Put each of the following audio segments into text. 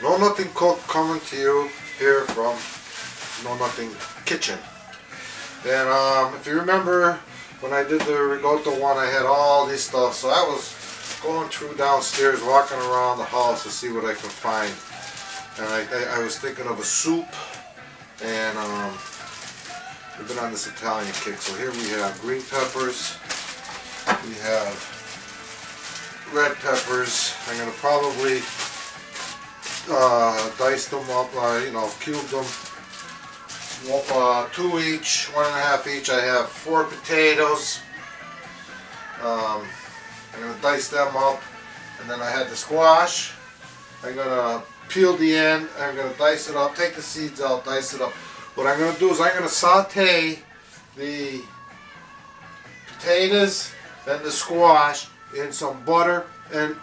Know Nothing Cook coming to you here from Know Nothing Kitchen. And if you remember when I did the Rigotta one, I had all these stuff, so I was going through downstairs, walking around the house to see what I could find. And I was thinking of a soup, and we've been on this Italian kick. So here we have green peppers, we have red peppers. I'm going to probably dice them up, cube them. 2 each, 1.5 each. I have 4 potatoes. I'm going to dice them up, and then I had the squash. I'm going to peel the end. I'm going to dice it up, take the seeds out, dice it up. What I'm going to do is I'm going to saute the potatoes and the squash in some butter and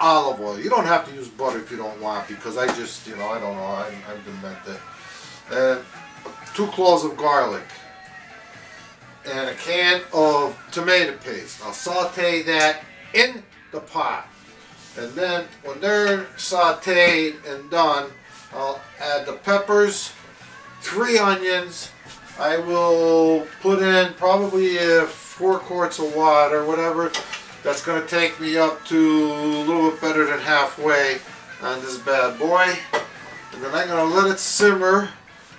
olive oil. You don't have to use butter if you don't want, because I just, I don't know, I demented it. And 2 cloves of garlic and a can of tomato paste. I'll saute that in the pot, and then when they're sauteed and done, I'll add the peppers, 3 onions. I will put in probably 4 quarts of water, whatever. That's going to take me up to a little bit better than halfway on this bad boy. And then I'm going to let it simmer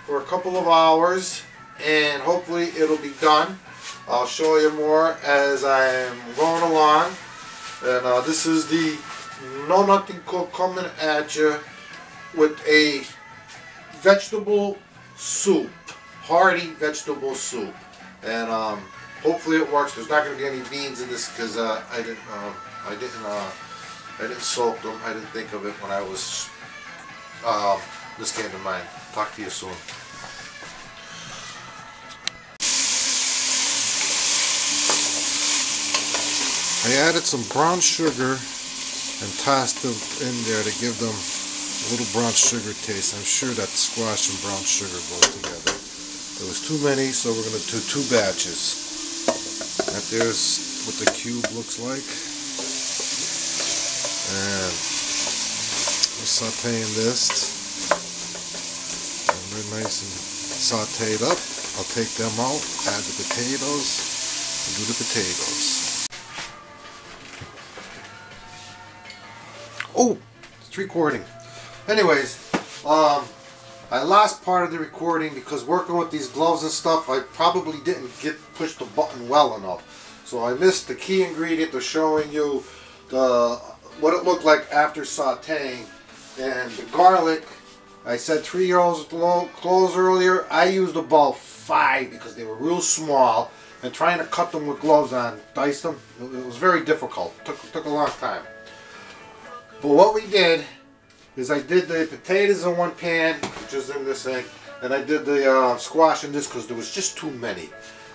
for a couple of hours, and hopefully it'll be done. I'll show you more as I'm going along. And this is the Know Nothing Cook coming at you with a vegetable soup, hearty vegetable soup. And hopefully it works. There's not going to be any beans in this because I didn't soak them. I didn't think of it when I was. This came to mind. Talk to you soon. I added some brown sugar and tossed them in there to give them a little brown sugar taste. I'm sure that squash and brown sugar go together. There was too many, so we're going to do 2 batches. And there's what the cube looks like. And we're sauteing this. And they're nice and sauteed up. I'll take them out, add the potatoes, and do the potatoes. Oh, it's recording. Anyways, I lost part of the recording because working with these gloves and stuff, I probably didn't push the button well enough. So I missed the key ingredient of showing you what it looked like after sauteing. And the garlic, I said 3 cloves earlier. I used about 5 because they were real small. And trying to cut them with gloves on, dice them, it was very difficult. Took a long time. But what we did is I did the potatoes in one pan, which is in this thing, and I did the squash in this because there was just too many.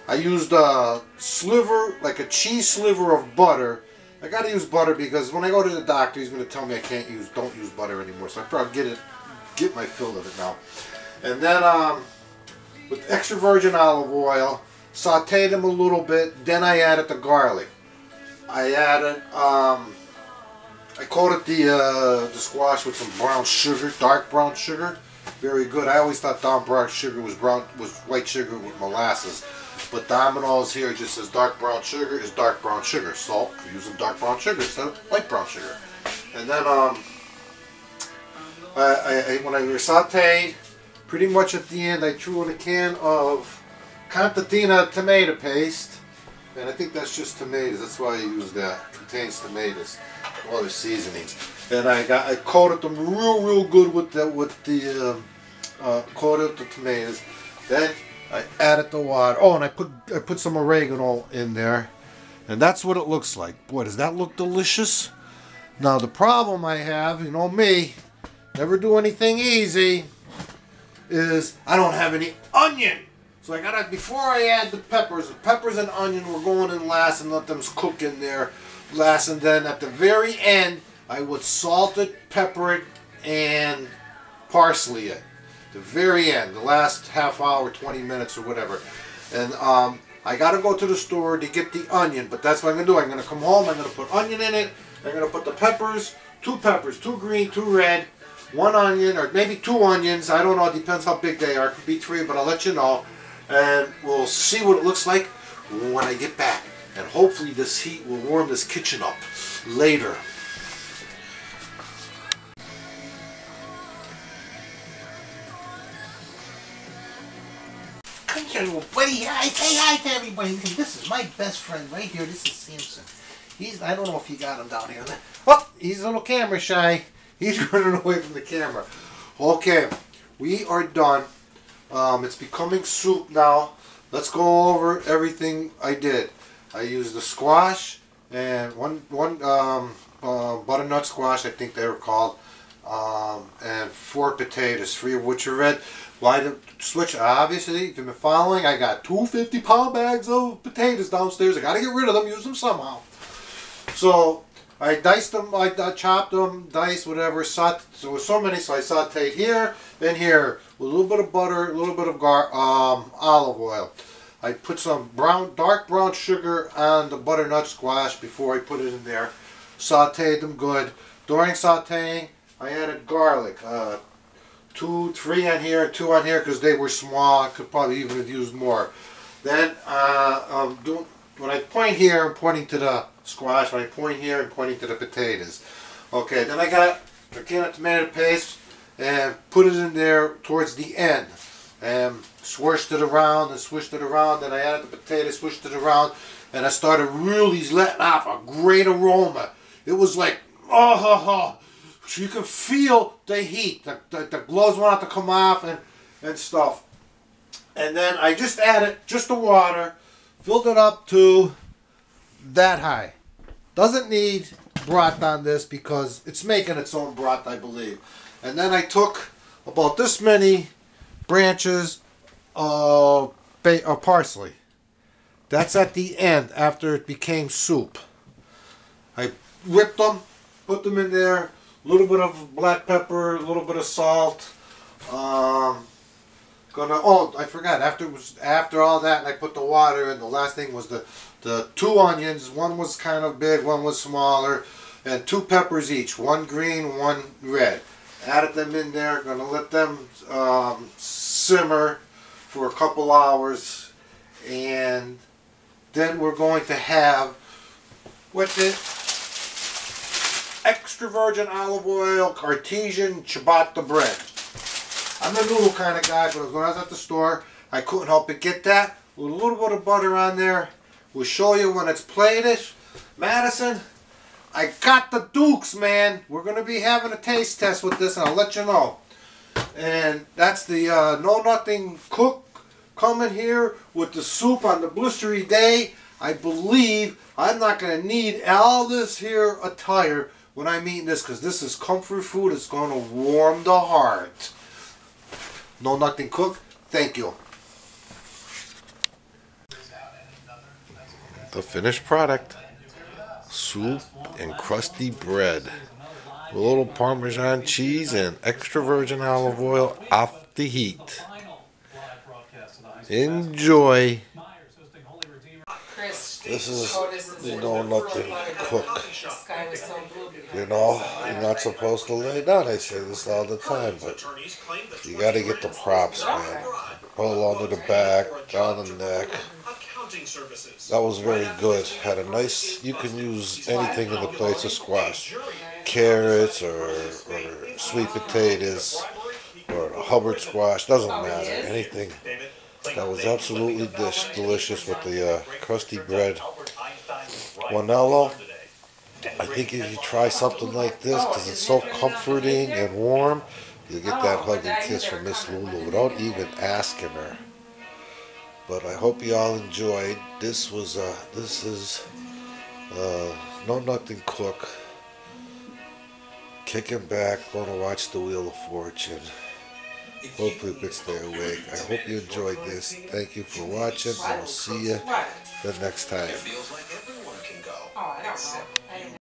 I used a sliver, like a cheese sliver of butter. I gotta use butter because when I go to the doctor, he's gonna tell me I don't use butter anymore. So I probably get my fill of it now. And then with extra virgin olive oil, sauteed them a little bit. Then I added the garlic. I added I coated the squash with some brown sugar, dark brown sugar. Very good. I always thought brown sugar was white sugar with molasses. But Domino's here just says dark brown sugar is dark brown sugar. So I'm using dark brown sugar instead of light brown sugar. And then when I sauteed, pretty much at the end I threw in a can of Contadina tomato paste. And I think that's just tomatoes. That's why I use that. It contains tomatoes. Other seasonings, and I coated them real good with coated the tomatoes. Then I added the water. Oh, and I put some oregano in there, and that's what it looks like. Boy, does that look delicious! Now the problem I have, you know me, never do anything easy, is I don't have any onion. So I gotta, before I add the peppers and onion were going in last, and let them cook in there last, and then at the very end I would salt it, pepper it, and parsley it. The very end, the last half hour, 20 minutes or whatever. And I gotta go to the store to get the onion, but that's what I'm gonna do. I'm gonna come home, I'm gonna put onion in it, I'm gonna put the peppers, 2 green, 2 red, 1 onion or maybe 2 onions. I don't know. It depends how big they are. It could be 3, but I'll let you know. And we'll see what it looks like when I get back. And hopefully this heat will warm this kitchen up later. Come here, little buddy. Hi, say hi to everybody. This is my best friend right here. This is Samson. I don't know if you got him down here. Oh, he's a little camera shy. He's running away from the camera. Okay, we are done. It's becoming soup now. Let's go over everything I did. I used the squash and one butternut squash, I think they were called, and 4 potatoes, 3 of which are red. Why the switch? Obviously, if you've been following, I got 2 50-pound bags of potatoes downstairs. I got to get rid of them, use them somehow. So I diced them, I chopped them, diced, whatever. So there were so many, so I sauteed here and here with a little bit of butter, a little bit of olive oil. I put some dark brown sugar on the butternut squash before I put it in there. Sauteed them good. During sauteing, I added garlic. 2, 3 on here, and 2 on here because they were small. I could probably even have used more. Then when I point here, I'm pointing to the squash. When I point here, I'm pointing to the potatoes. Okay, then I got a can of tomato paste and put it in there towards the end. And swished it around and swished it around. Then I added the potatoes, swished it around, and I started really letting off a great aroma. It was like, oh. So you can feel the heat. The gloves want to come off and stuff. And then I just added just the water, filled it up to that high. Doesn't need broth on this because it's making its own broth, I believe. And then I took about this many branches of parsley. That's at the end after it became soup. I ripped them, put them in there. A little bit of black pepper, a little bit of salt. I forgot. After all that, and I put the water in. The last thing was the 2 onions. One was kind of big, one was smaller, and 2 peppers each. 1 green, 1 red. Added them in there. Going to let them simmer for a couple hours, and then we're going to have with it extra virgin olive oil, artesian ciabatta bread. I'm a noodle kind of guy, but when I was at the store, I couldn't help but get that. With a little bit of butter on there. We'll show you when it's plated. Madison, I got the Dukes, man. We're going to be having a taste test with this, and I'll let you know. And that's the Know Nothing Cook coming here with the soup on the blistery day. I believe I'm not going to need all this here attire when I'm eating this, because this is comfort food. It's going to warm the heart. Know Nothing Cook, thank you. The finished product. Soup and crusty bread. With a little Parmesan cheese and extra virgin olive oil off the heat. Enjoy. This is the Know Nothing Cook. You know, you're not supposed to lay down. I say this all the time, but you got to get the props, man. Pull under the back, down the neck. That was very good. Had a nice, you can use anything in the place of squash. Carrots or sweet potatoes or a Hubbard squash, doesn't matter. Anything. That was absolutely delicious with the crusty bread. Juanello, I think if you try something like this, because it's so comforting and warm, you'll get that hug and kiss from Miss Lulu without even asking her. But I hope you all enjoyed. This is Know Nothing Cook. Kicking back, going to watch the Wheel of Fortune. Hopefully we can stay awake. I hope you enjoyed this. Thank you for watching, and we'll see you the next time.